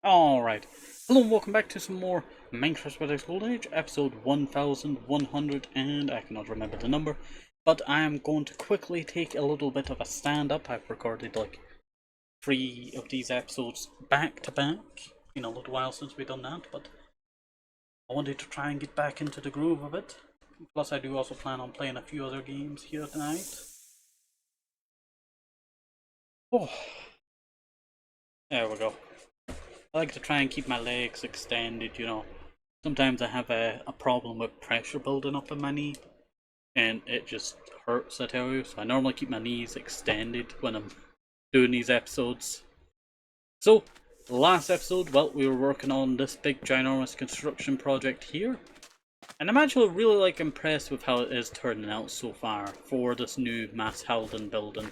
Alright, hello and welcome back to some more Minecraft Paradise Golden Age, episode 1100 and I cannot remember the number, but I am going to quickly take a little bit of a stand up. I've recorded like 3 of these episodes back to back. It's been a little while since we've done that, but I wanted to try and get back into the groove of it. Plus I do also plan on playing a few other games here tonight. Oh, there we go. I like to try and keep my legs extended, you know. Sometimes I have a problem with pressure building up in my knee, and it just hurts, I tell you. So I normally keep my knees extended when I'm doing these episodes. So, last episode, well, we were working on this big ginormous construction project here. And I'm actually really impressed with how it is turning out so far for this new Mass Halden building.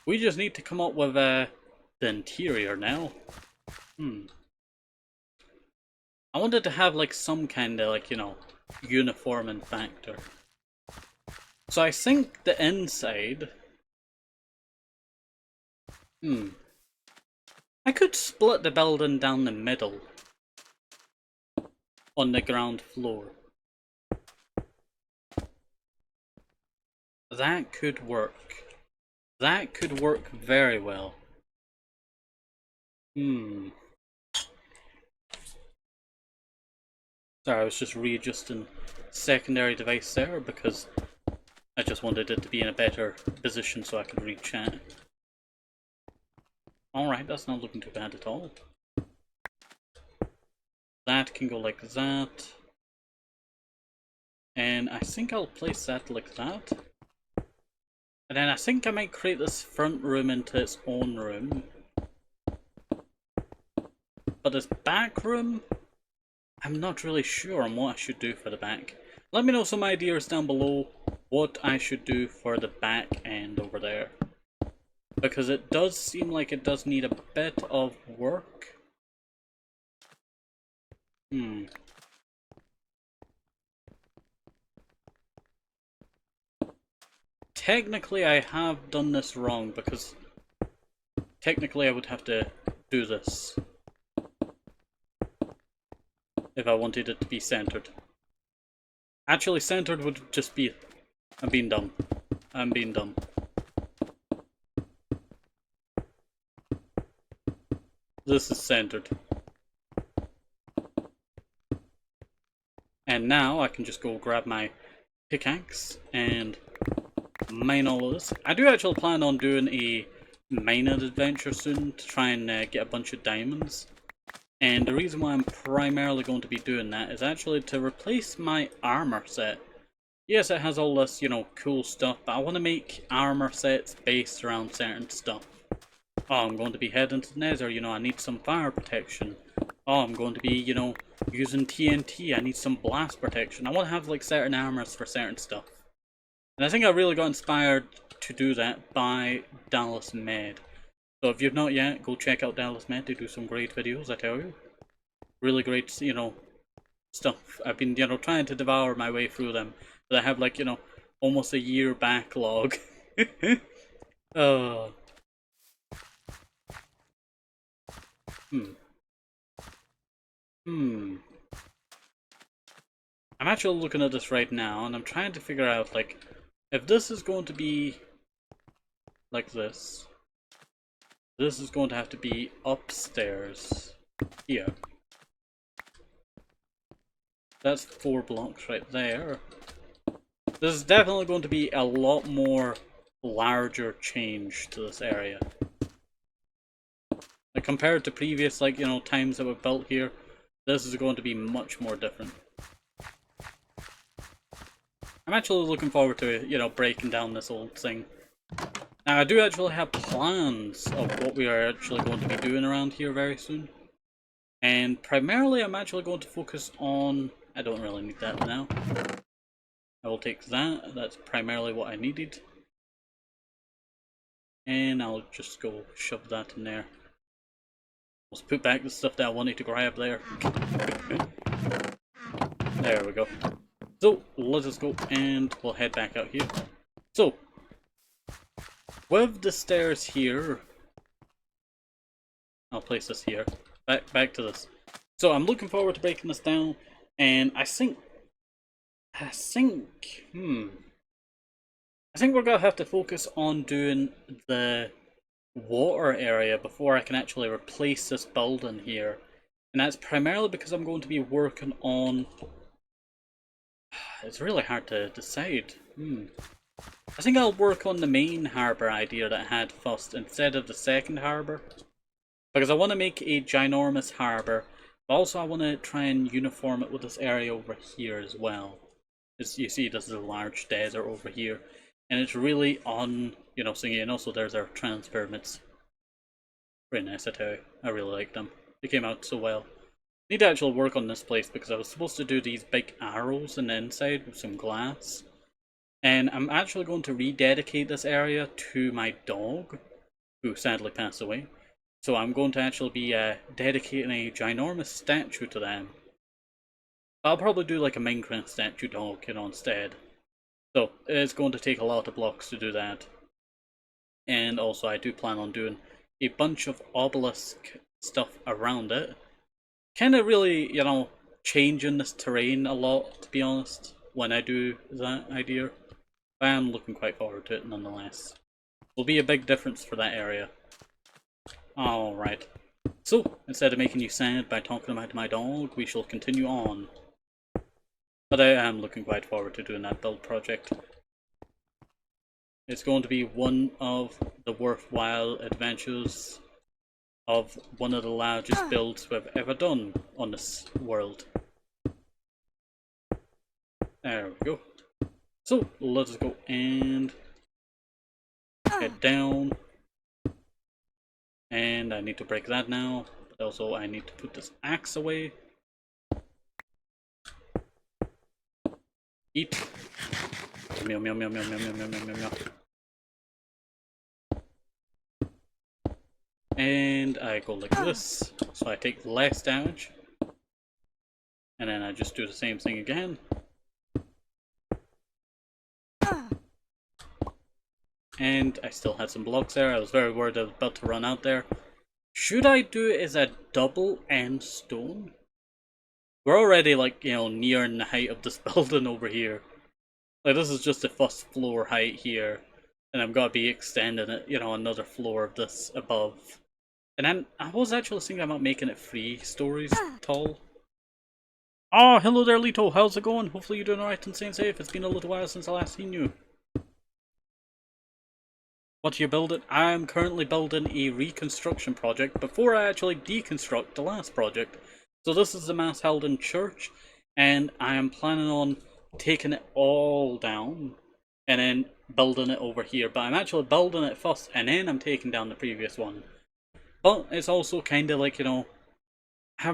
We just need to come up with the interior now. I wanted to have some kind of uniforming factor. So I think the inside, I could split the building down the middle on the ground floor. That could work. That could work very well. Sorry, I was just readjusting secondary device there because I just wanted it to be in a better position so I could read chat. Alright, that's not looking too bad at all. That can go like that. And I think I'll place that like that. And then I think I might create this front room into its own room. But this back room, I'm not really sure on what I should do for the back. Let me know some ideas down below what I should do for the back end over there. Because it does seem like it does need a bit of work. Technically I have done this wrong because technically I would have to do this if I wanted it to be centered. Actually, centered would just be... I'm being dumb. I'm being dumb. This is centered. And now I can just go grab my pickaxe and mine all of this. I do actually plan on doing a mining adventure soon to try and get a bunch of diamonds. And the reason why I'm primarily going to be doing that is actually to replace my armor set. Yes, it has all this, cool stuff, but I want to make armor sets based around certain stuff. Oh, I'm going to be heading to the Nether, I need some fire protection. Oh, I'm going to be, using TNT, I need some blast protection. I want to have, certain armors for certain stuff. And I think I really got inspired to do that by Dallas Med. So if you've not yet, go check out Dallas Med. They do some great videos, I tell you. Really great, stuff. I've been, trying to devour my way through them. But I have, almost a year backlog. I'm actually looking at this right now, and I'm trying to figure out, if this is going to be like this. This is going to have to be upstairs here. That's 4 blocks right there. This is definitely going to be a lot more larger change to this area. Compared to previous, times that were built here, this is going to be much more different. I'm actually looking forward to, breaking down this old thing. Now, I do actually have plans of what we are actually going to be doing around here very soon. And primarily, I'm actually going to focus on... I don't really need that now. I will take that. That's primarily what I needed. And I'll just go shove that in there. Let's put back the stuff that I wanted to grab there. There we go. So, let us go and we'll head back out here. So, with the stairs here, I'll place this here. back to this. So I'm looking forward to breaking this down, and I think, I think we're gonna have to focus on doing the water area before I can actually replace this building here. And that's primarily because I'm going to be working on... It's really hard to decide. I think I'll work on the main harbour idea that I had first instead of the second harbour. Because I want to make a ginormous harbour, but also I want to try and uniform it with this area over here as well. As you see, this is a large desert over here. And it's really singing, and also there's our trans pyramids. Very nice, I tell you. I really like them. They came out so well. Need to actually work on this place because I was supposed to do these big arrows in the inside with some glass. And I'm actually going to rededicate this area to my dog, who sadly passed away. So I'm going to actually be dedicating a ginormous statue to them. I'll probably do like a Minecraft statue dog, instead. So it's going to take a lot of blocks to do that. And also I do plan on doing a bunch of obelisk stuff around it. Kind of really, changing this terrain a lot, to be honest, when I do that idea. But I am looking quite forward to it nonetheless. Will be a big difference for that area. Alright. So, instead of making you sad by talking about my dog, we shall continue on. But I am looking quite forward to doing that build project. It's going to be one of the worthwhile adventures of one of the largest builds we've ever done on this world. There we go. So, let us go and head down. And I need to break that now, but also I need to put this axe away. Eat. Meow meow meow meow meow meow meow meow meow. And I go like this, so I take less damage. And then I just do the same thing again. And I still had some blocks there. I was very worried I was about to run out there. Should I do it as a double end stone? We're already nearing the height of this building over here. Like, this is just the first floor height here. And I'm gonna be extending it, another floor of this above. And then I was actually thinking about making it 3 stories tall. Oh, hello there, Lito. How's it going? Hopefully you're doing alright and staying safe. It's been a little while since I last seen you. What are you building? I'm currently building a reconstruction project before I actually deconstruct the last project. So this is the Mass Halden Church, and I am planning on taking it all down and then building it over here. But I'm actually building it first, and then I'm taking down the previous one. But it's also kind of like, I'm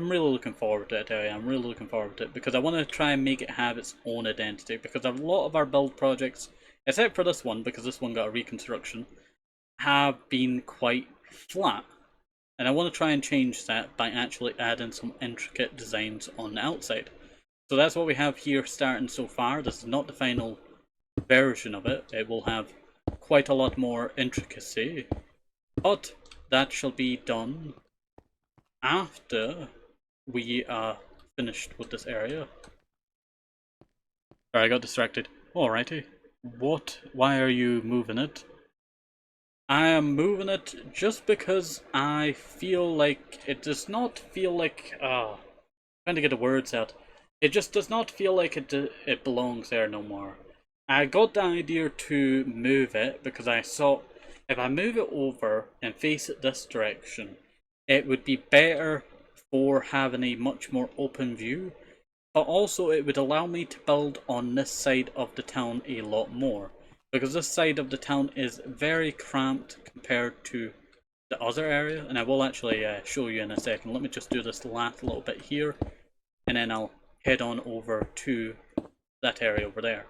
really looking forward to it, I'm really looking forward to it, because I want to try and make it have its own identity, because a lot of our build projects, except for this one, because this one got a reconstruction, have been quite flat. And I want to try and change that by actually adding some intricate designs on the outside. So that's what we have here starting so far. This is not the final version of it. It will have quite a lot more intricacy. But that shall be done after we are finished with this area. Sorry, I got distracted. Alrighty. Why are you moving it? I am moving it just because I feel like it does not feel like, trying to get the words out. It just does not feel like it belongs there no more. I got the idea to move it because I thought if I move it over and face it this direction, it would be better for having a much more open view, but also it would allow me to build on this side of the town a lot more. Because this side of the town is very cramped compared to the other area, and I will actually show you in a second. Let me just do this last little bit here, and then I'll head on over to that area over there.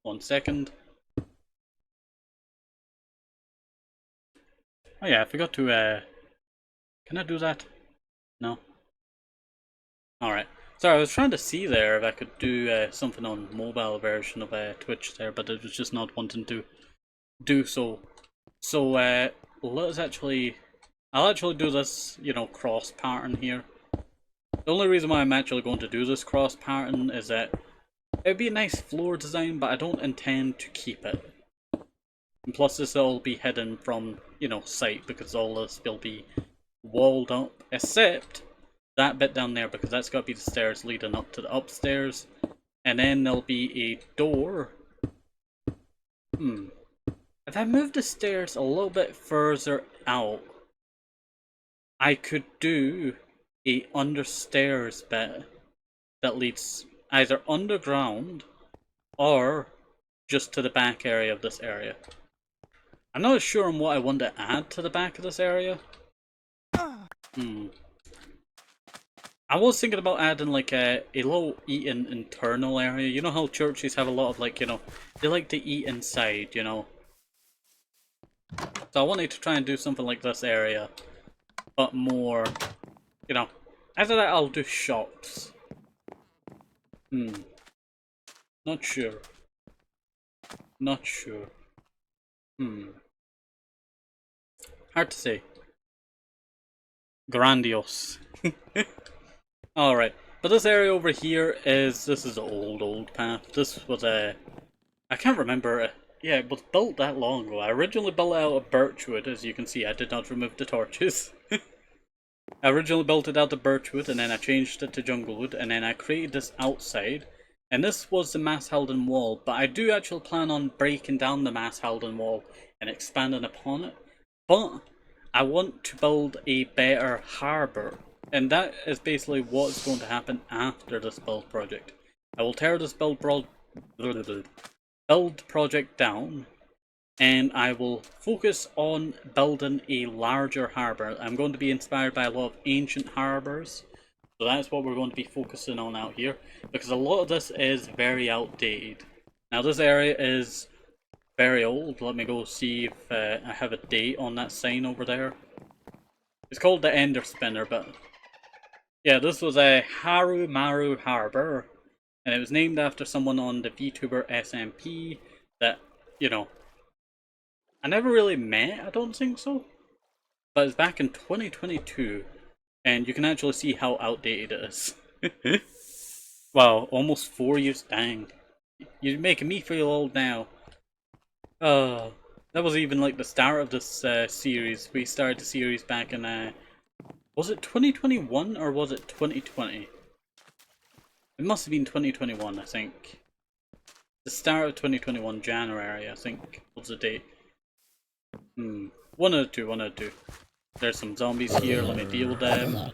1 second. Oh yeah, I forgot to, can I do that? No? Alright. Sorry, I was trying to see there if I could do something on mobile version of Twitch there, but it was just not wanting to do so. So, let us actually I'll actually do this, you know, cross pattern here. The only reason why I'm actually going to do this cross pattern is that it'd be a nice floor design, but I don't intend to keep it. And plus this will all be hidden from, you know, sight, because all this will be walled up, except that bit down there, because that's got to be the stairs leading up to the upstairs. And then there'll be a door. If I move the stairs a little bit further out, I could do a understairs bit that leads either underground or just to the back area of this area. I'm not sure on what I want to add to the back of this area. I was thinking about adding like a little eating internal area. You know how churches have a lot of, like, you know, they like to eat inside, you know. So I wanted to try and do something like this area, but more, you know. After that I'll do shops. Not sure. Not sure. Hard to say. Grandiose. Alright, but this area over here is, this is the old path. This was a, I can't remember, yeah, it was built that long ago. I originally built it out of birchwood. As you can see, I did not remove the torches. I originally built it out of birchwood, and then I changed it to junglewood, and then I created this outside. And this was the Mass Halden wall, but I do actually plan on breaking down the Mass Halden wall and expanding upon it. But I want to build a better harbour, and that is basically what's going to happen after this build project. I will tear this build project down, and I will focus on building a larger harbour. I'm going to be inspired by a lot of ancient harbours, so that's what we're going to be focusing on out here, because a lot of this is very outdated. Now this area is very old. Let me go see if I have a date on that sign over there. It's called the Ender Spinner, but yeah, this was a Haru Maru Harbour, and it was named after someone on the VTuber SMP that, you know, I never really met, I don't think so. But it's back in 2022, and you can actually see how outdated it is. Wow, almost 4 years, dang. You're making me feel old now. That was even like the start of this series. We started the series back in, was it 2021 or was it 2020? It must have been 2021, I think. The start of 2021, January, I think, was the date. One of the two. There's some zombies here, let me deal with them.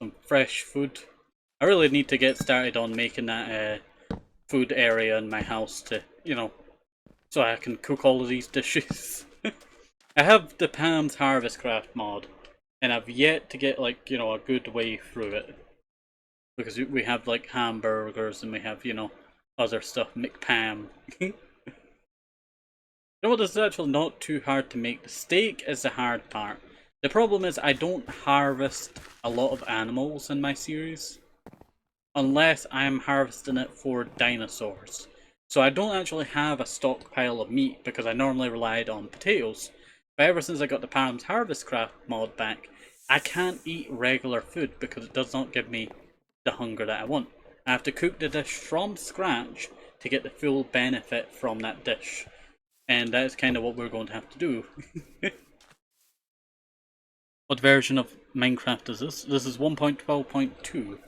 Some fresh food. I really need to get started on making that food area in my house to, you know, so I can cook all of these dishes. I have the Pam's Harvest Craft mod, and I've yet to get, like, you know, a good way through it. Because we have, like, hamburgers, and we have, you know, other stuff, McPam. You know what, this is actually not too hard to make. The steak is the hard part. The problem is I don't harvest a lot of animals in my series, unless I am harvesting it for dinosaurs. So I don't actually have a stockpile of meat, because I normally relied on potatoes. But ever since I got the Pam's Harvest Craft mod back, I can't eat regular food because it does not give me the hunger that I want. I have to cook the dish from scratch to get the full benefit from that dish. And that's kind of what we're going to have to do. What version of Minecraft is this? This is 1.12.2.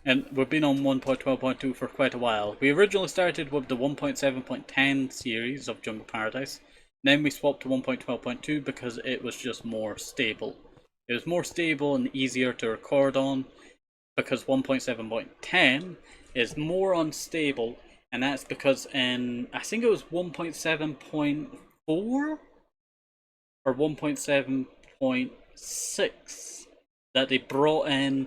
And we've been on 1.12.2 for quite a while. We originally started with the 1.7.10 series of Jungle Paradise. Then we swapped to 1.12.2 because it was just more stable. It was more stable and easier to record on, because 1.7.10 is more unstable, and that's because in, I think it was 1.7.4 or 1.7.6 that they brought in,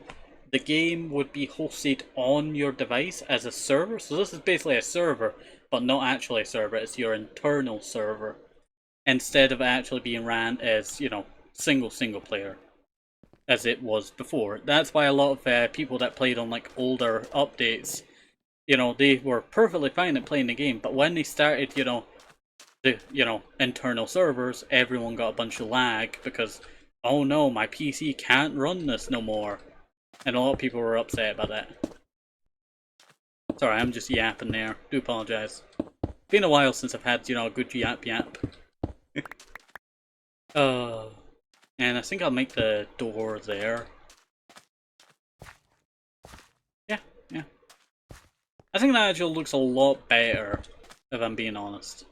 the game would be hosted on your device as a server. So this is basically a server, but not actually a server, it's your internal server, instead of actually being ran as, you know, single player as it was before. That's why a lot of people that played on like older updates, you know, they were perfectly fine at playing the game, but when they started, you know, the, internal servers, everyone got a bunch of lag because, oh no, my PC can't run this no more. And a lot of people were upset about that. Sorry, I'm just yapping there. Do apologise. Been a while since I've had, a good yap. And I think I'll make the door there. Yeah. I think that actually looks a lot better, if I'm being honest.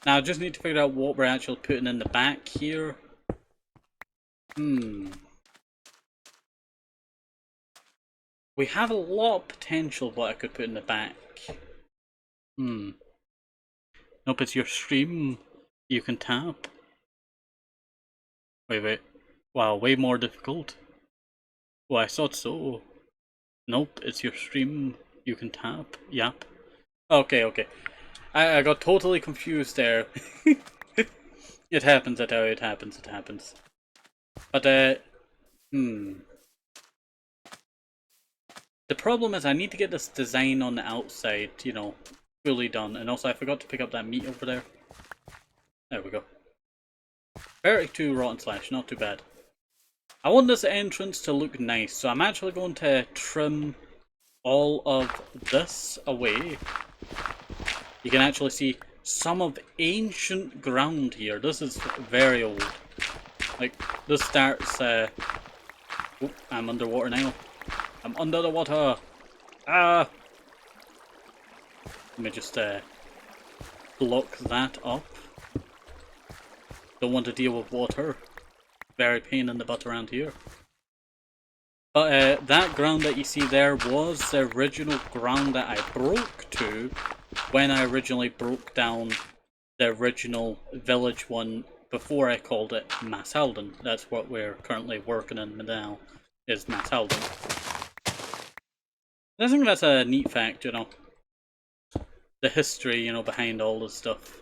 Now I just need to figure out what we're actually putting in the back here. We have a lot of potential what I could put in the back. Nope, it's your stream you can tap. Wait. Wow, way more difficult. Oh, I thought so. Nope, it's your stream you can tap. Yep. Okay. I got totally confused there. It happens, I tell you, it happens. But, the problem is I need to get this design on the outside, fully done. And also I forgot to pick up that meat over there. There we go. 32 rotten slash, not too bad. I want this entrance to look nice, so I'm actually going to trim all of this away. You can actually see some of ancient ground here. This is very old. Like, this starts, oh, I'm underwater now. I'm under the water! Ah! Let me just, block that up. Don't want to deal with water. Very pain in the butt around here. But that ground that you see there was the original ground that I broke to when I originally broke down the original village one before I called it Mashalden. That's what we're currently working in now, is Mashalden. I think that's a neat fact, the history, behind all this stuff.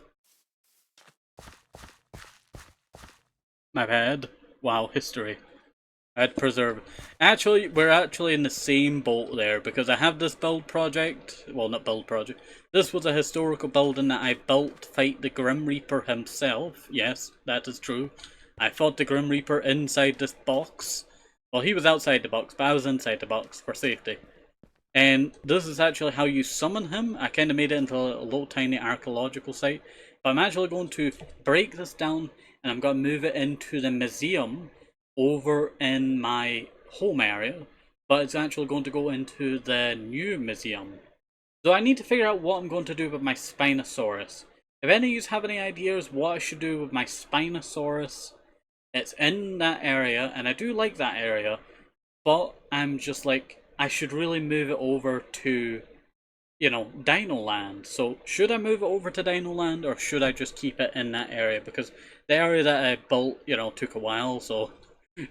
My bad. Wow, history. I'd preserve. Actually, we're actually in the same boat there, because I have this build project. Well, not build project. This was a historical building that I built to fight the Grim Reaper himself. Yes, that is true. I fought the Grim Reaper inside this box. Well, he was outside the box, but I was inside the box for safety. And this is actually how you summon him. I kind of made it into a little tiny archaeological site. But I'm actually going to break this down, and I'm going to move it into the museum over in my home area, but it's actually going to go into the new museum. So I need to figure out what I'm going to do with my Spinosaurus. If any of you have any ideas what I should do with my Spinosaurus, it's in that area, and I do like that area, but I'm just like, I should really move it over to, Dino Land. So should I move it over to Dino Land, or should I just keep it in that area? Because the area that I built, took a while, so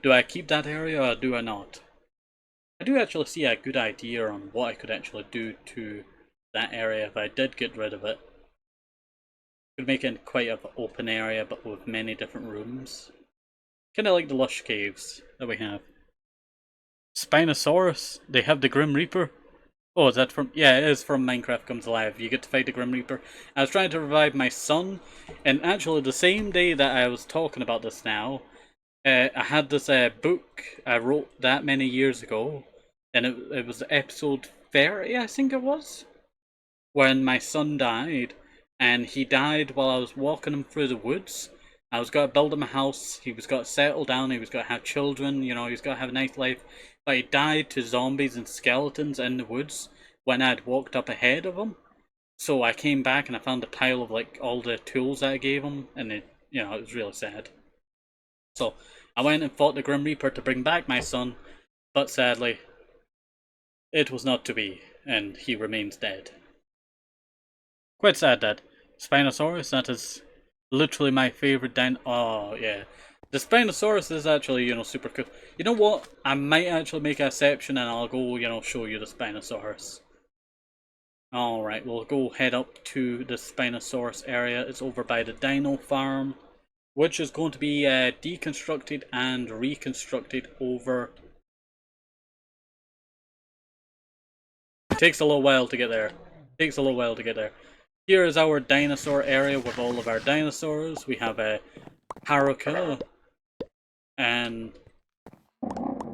do I keep that area or do I not? I do actually see a good idea on what I could actually do to that area if I did get rid of it. Could make it quite an open area, but with many different rooms. Kinda like the lush caves that we have. Spinosaurus, they have the Grim Reaper. Oh, is that from... Yeah, it is from Minecraft Comes Alive. You get to fight the Grim Reaper. I was trying to revive my son, and actually the same day that I was talking about this now, I had this book I wrote that many years ago, and it was episode 30, I think it was, when my son died, and he died while I was walking him through the woods. I was going to build him a house, he was going to settle down, he was going to have children, he was going to have a nice life, but he died to zombies and skeletons in the woods when I'd walked up ahead of him. So I came back and I found a pile of like all the tools that I gave him, and it was really sad. So I went and fought the Grim Reaper to bring back my son, but sadly, it was not to be, and he remains dead. Quite sad that Spinosaurus, that is literally my favorite oh yeah. The Spinosaurus is actually, super cool. You know what? I might actually make an exception and I'll go, show you the Spinosaurus. Alright, we'll go head up to the Spinosaurus area. It's over by the Dino Farm, which is going to be deconstructed and reconstructed over... It takes a little while to get there. Here is our dinosaur area with all of our dinosaurs. We have a Haruka and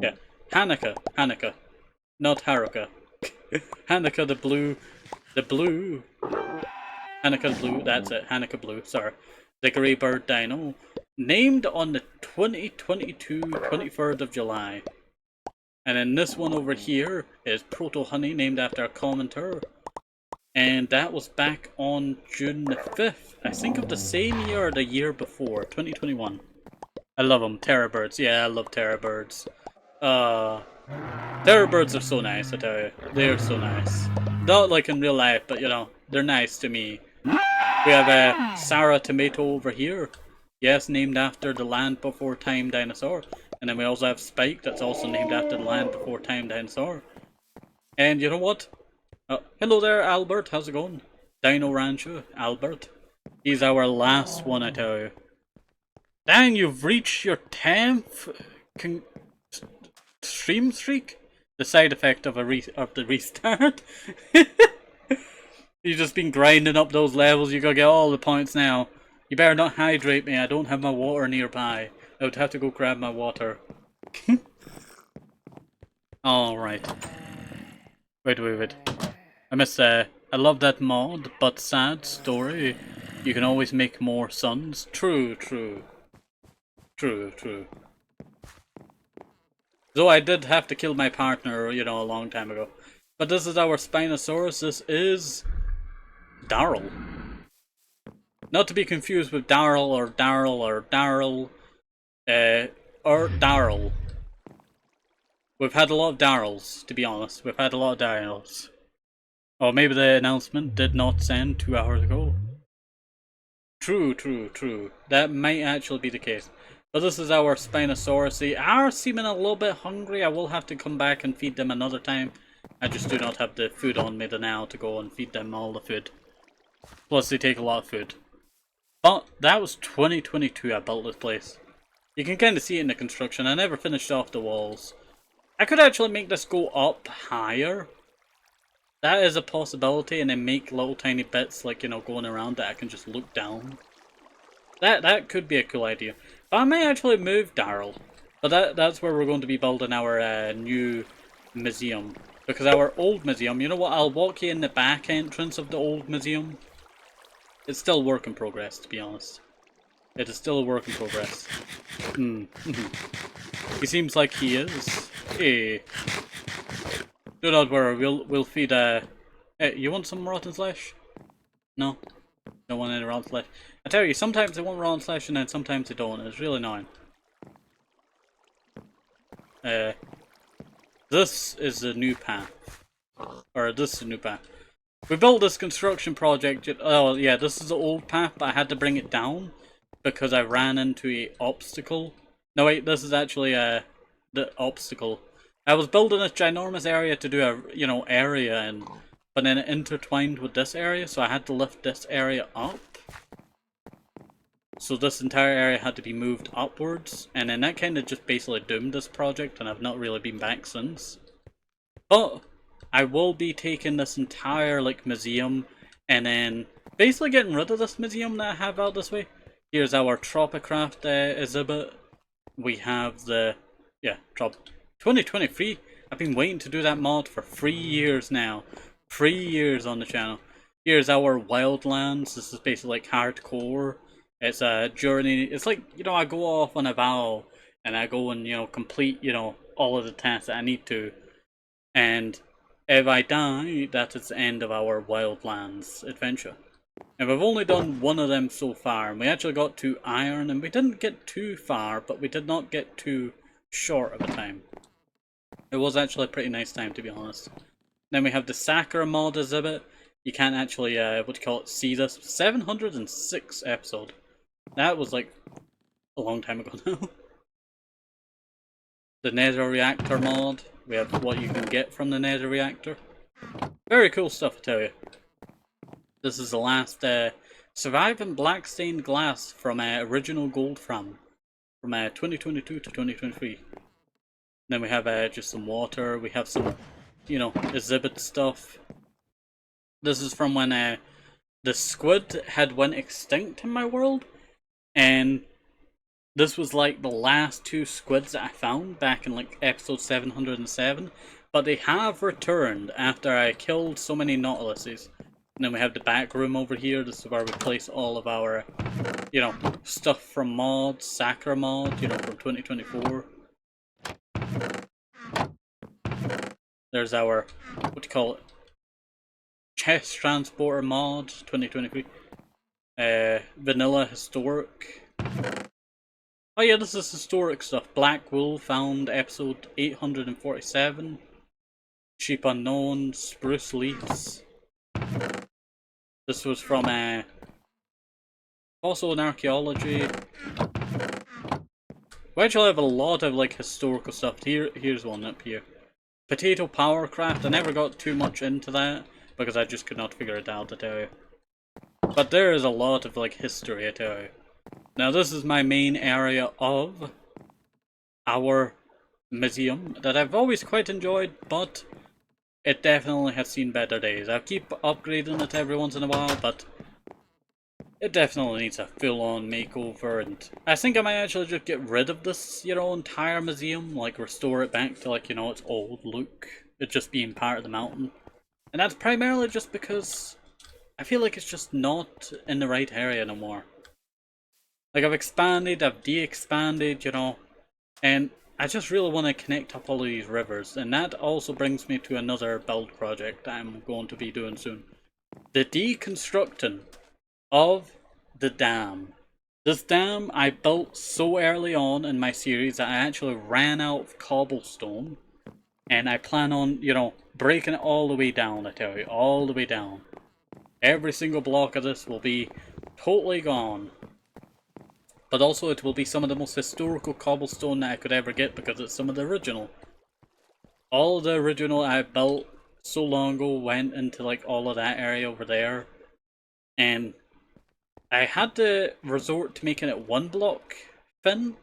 yeah, Hanukkah, not Haruka. Hanukkah the blue, Hanukkah the blue. That's it, Hanukkah blue. Sorry, the grey bird dino, named on the 2022 23rd of July. And then this one over here is Proto Honey, named after a commenter. And that was back on June the 5th, I think of the same year or the year before, 2021. I love them, terror birds. Yeah, I love terror birds. Terror birds are so nice, I tell you. They are so nice. Not like in real life, but you know, they're nice to me. We have a Sarah Tomato over here. Yes, named after the Land Before Time dinosaur. And then we also have Spike, that's also named after the Land Before Time dinosaur. And you know what? Hello there, Albert. How's it going? Dino Rancho, Albert. He's our last one, I tell you. Dang, you've reached your 10th stream streak? The side effect of the restart. You've just been grinding up those levels. You gotta get all the points now. You better not hydrate me. I don't have my water nearby. I would have to go grab my water. Alright. Wait. I must say, I love that mod, but sad story. You can always make more sons. True. Though I did have to kill my partner, you know, a long time ago. But this is our Spinosaurus. This is Daryl. Not to be confused with Daryl or Daryl. We've had a lot of Daryls, to be honest. We've had a lot of Daryls. Or maybe the announcement did not send 2 hours ago. True. That might actually be the case. But this is our Spinosaurus. They are seeming a little bit hungry. I will have to come back and feed them another time. I just do not have the food on me now to go and feed them all the food. Plus they take a lot of food. But that was 2022 I built this place. You can kind of see it in the construction. I never finished off the walls. I could actually make this go up higher. That is a possibility, and then make little tiny bits like, you know, going around that I can just look down. That could be a cool idea. But I may actually move Daryl. But that's where we're going to be building our new museum. Because our old museum, you know what, I'll walk you in the back entrance of the old museum. It's still work in progress, to be honest. It is still a work in progress. He seems like he is. Hey. Do not worry, we'll feed Hey, you want some rotten flesh? No? Don't want any rotten flesh. I tell you, sometimes they want rotten flesh and then sometimes they don't. It's really annoying. This is the new path. Or this is the new path. We built this construction project. Oh yeah, this is the old path, but I had to bring it down because I ran into an obstacle. No wait, this is actually the obstacle. I was building this ginormous area to do a, you know, area, but then it intertwined with this area, so I had to lift this area up. So this entire area had to be moved upwards, and then that kind of just basically doomed this project, and I've not really been back since. But I will be taking this entire, like, museum, and then basically getting rid of this museum that I have out this way. Here's our Tropicraft exhibit. We have the, 2023. I've been waiting to do that mod for 3 years now. 3 years on the channel. Here's our Wildlands. This is basically like hardcore. It's a journey. It's like, you know, I go off on a vow and I go and, you know, complete, you know, all of the tasks that I need to. And if I die, that is the end of our Wildlands adventure. And we've only done one of them so far. And we actually got to iron, and we didn't get too far, but we did not get too short of a time. It was actually a pretty nice time, to be honest. Then we have the Sakura mod exhibit. You can't actually, see this. 706 episode. That was like a long time ago now. The Nether Reactor mod. We have what you can get from the Nether Reactor. Very cool stuff, I tell you. This is the last Surviving Black Stained Glass from Original Gold from 2022 to 2023. Then we have just some water. We have some, you know, exhibit stuff. This is from when the the squid had went extinct in my world, and this was like the last two squids that I found back in like episode 707, but they have returned after I killed so many nautiluses. And then we have the back room over here. This is where we place all of our, you know, stuff from mods, Sakura mod, you know, from 2024. There's our, what do you call it? Chest transporter mod, 2023. Vanilla historic. Oh yeah, this is historic stuff. Black Wool found episode 847. Sheep Unknown, Spruce Leaves. This was from also in archaeology. We actually have a lot of like historical stuff. Here's one up here. Potato Powercraft. I never got too much into that because I just could not figure it out, I tell you. But there is a lot of like history, I tell you. Now this is my main area of our museum that I've always quite enjoyed, but it definitely has seen better days. I keep upgrading it every once in a while, but it definitely needs a full-on makeover, and I think I might actually just get rid of this, you know, entire museum, like restore it back to like, you know, its old look, it just being part of the mountain. And that's primarily just because I feel like it's just not in the right area no more. Like I've expanded, I've de-expanded, you know, and I just really want to connect up all of these rivers, and that also brings me to another build project I'm going to be doing soon. The deconstructing of the dam. This dam I built so early on in my series that I actually ran out of cobblestone, and I plan on, you know, breaking it all the way down, I tell you, all the way down. Every single block of this will be totally gone. But also it will be some of the most historical cobblestone that I could ever get because it's some of the original. All the original I built so long ago went into like all of that area over there. And I had to resort to making it one block thin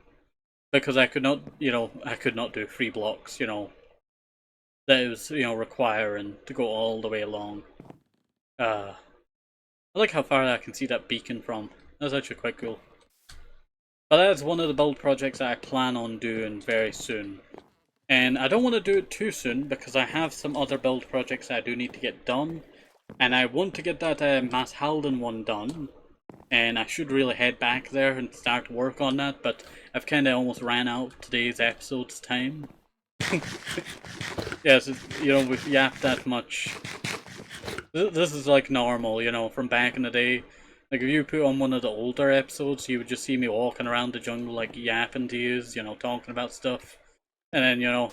because I could not, you know, I could not do 3 blocks, you know. That it was, you know, requiring to go all the way along. I like how far I can see that beacon from. That's actually quite cool. But that's one of the build projects that I plan on doing very soon. And I don't want to do it too soon because I have some other build projects that I do need to get done. And I want to get that Mass Halden one done. And I should really head back there and start work on that, but I've kind of almost ran out of today's episode's time. Yes, you know, we've yapped that much. This is like normal, you know, from back in the day. Like if you put on one of the older episodes, you would just see me walking around the jungle like yapping to you, you know, talking about stuff. And then, you know,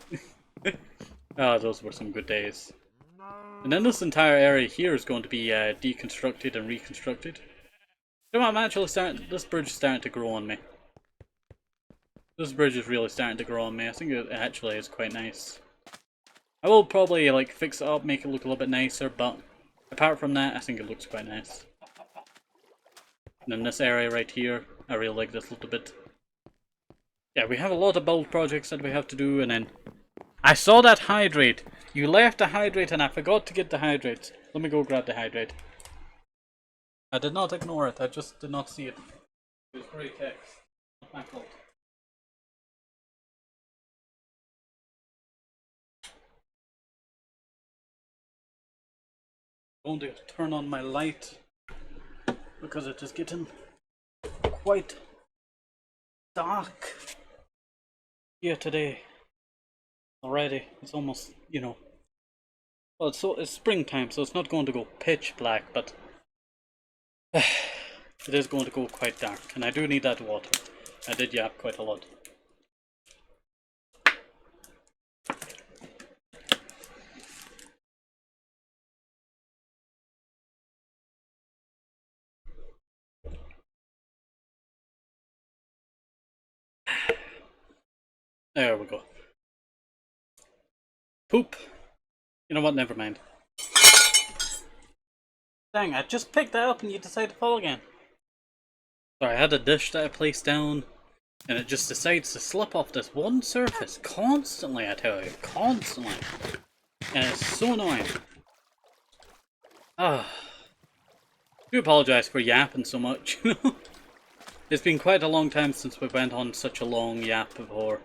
oh, those were some good days. And then this entire area here is going to be deconstructed and reconstructed. You know, I'm actually starting, this bridge is starting to grow on me. This bridge is really starting to grow on me. I think it actually is quite nice. I will probably like fix it up, make it look a little bit nicer, but apart from that, I think it looks quite nice. And then this area right here, I really like this little bit. Yeah, we have a lot of build projects that we have to do, and then I saw that hydrate. You left the hydrate and I forgot to get the hydrate. Let me go grab the hydrate. I did not ignore it, I just did not see it. It was great text. Not my fault. I'm going to turn on my light because it is getting quite dark here today already. It's almost, you know, well, it's springtime, so it's not going to go pitch black, but it is going to go quite dark, and I do need that water. I did yap quite a lot. There we go. Poop. You know what, never mind. Dang, I just picked that up and you decided to fall again. Sorry, I had a dish that I placed down and it just decides to slip off this one surface constantly, I tell you. Constantly. And it's so annoying. Ah. do apologise for yapping so much. It's been quite a long time since we went on such a long yap before.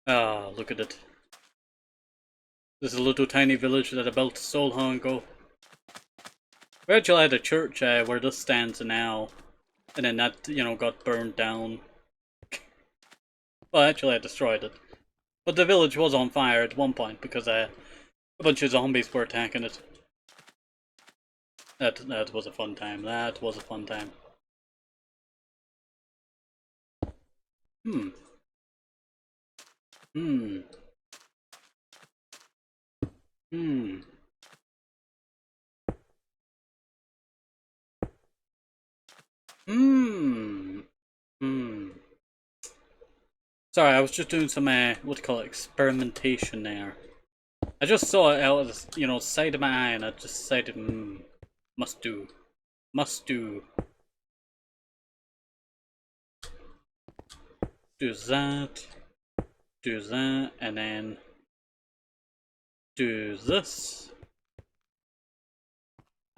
Ah, look at it. This is a little tiny village that I built so long ago. We actually had a church where this stands now, and then that, you know, got burned down. Well, actually I destroyed it. But the village was on fire at one point because a bunch of zombies were attacking it. That was a fun time. That was a fun time. Hmm. Hmm. Hmm. Hmm. Hmm. Sorry, I was just doing some, what do you call it, experimentation there. I just saw it out of the, you know, side of my eye and I just decided, must do. Must do. Do that. Do that, and then do this.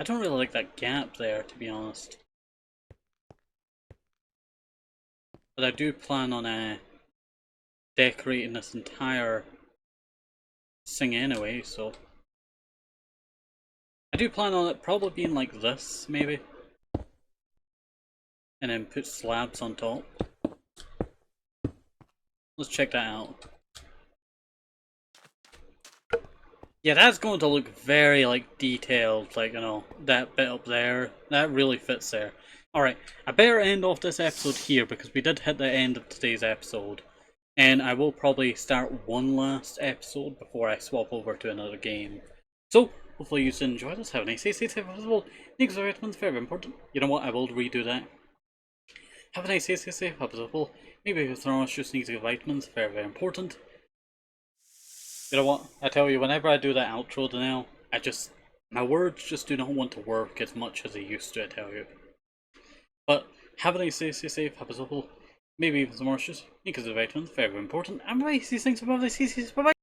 I don't really like that gap there, to be honest. But I do plan on decorating this entire thing anyway, so I do plan on it probably being like this, maybe. And then put slabs on top. Let's check that out. Yeah, that's going to look very, like, detailed, like, you know, that bit up there. That really fits there. Alright, I better end off this episode here because we did hit the end of today's episode. And I will probably start one last episode before I swap over to another game. So, hopefully you enjoyed this. Have a nice day, stay safe, as well. Thanks for vitamins, very important. You know what, I will redo that. Have a nice day, stay safe, as well. Maybe if it's not just need to get vitamins, very, very important. You know what, I tell you, whenever I do that outro now, my words just do not want to work as much as they used to, I tell you. But, have a nice day, stay safe, have a well. Maybe even some more shit, because the vitamins, very, very important. And bye, see things above, bye bye.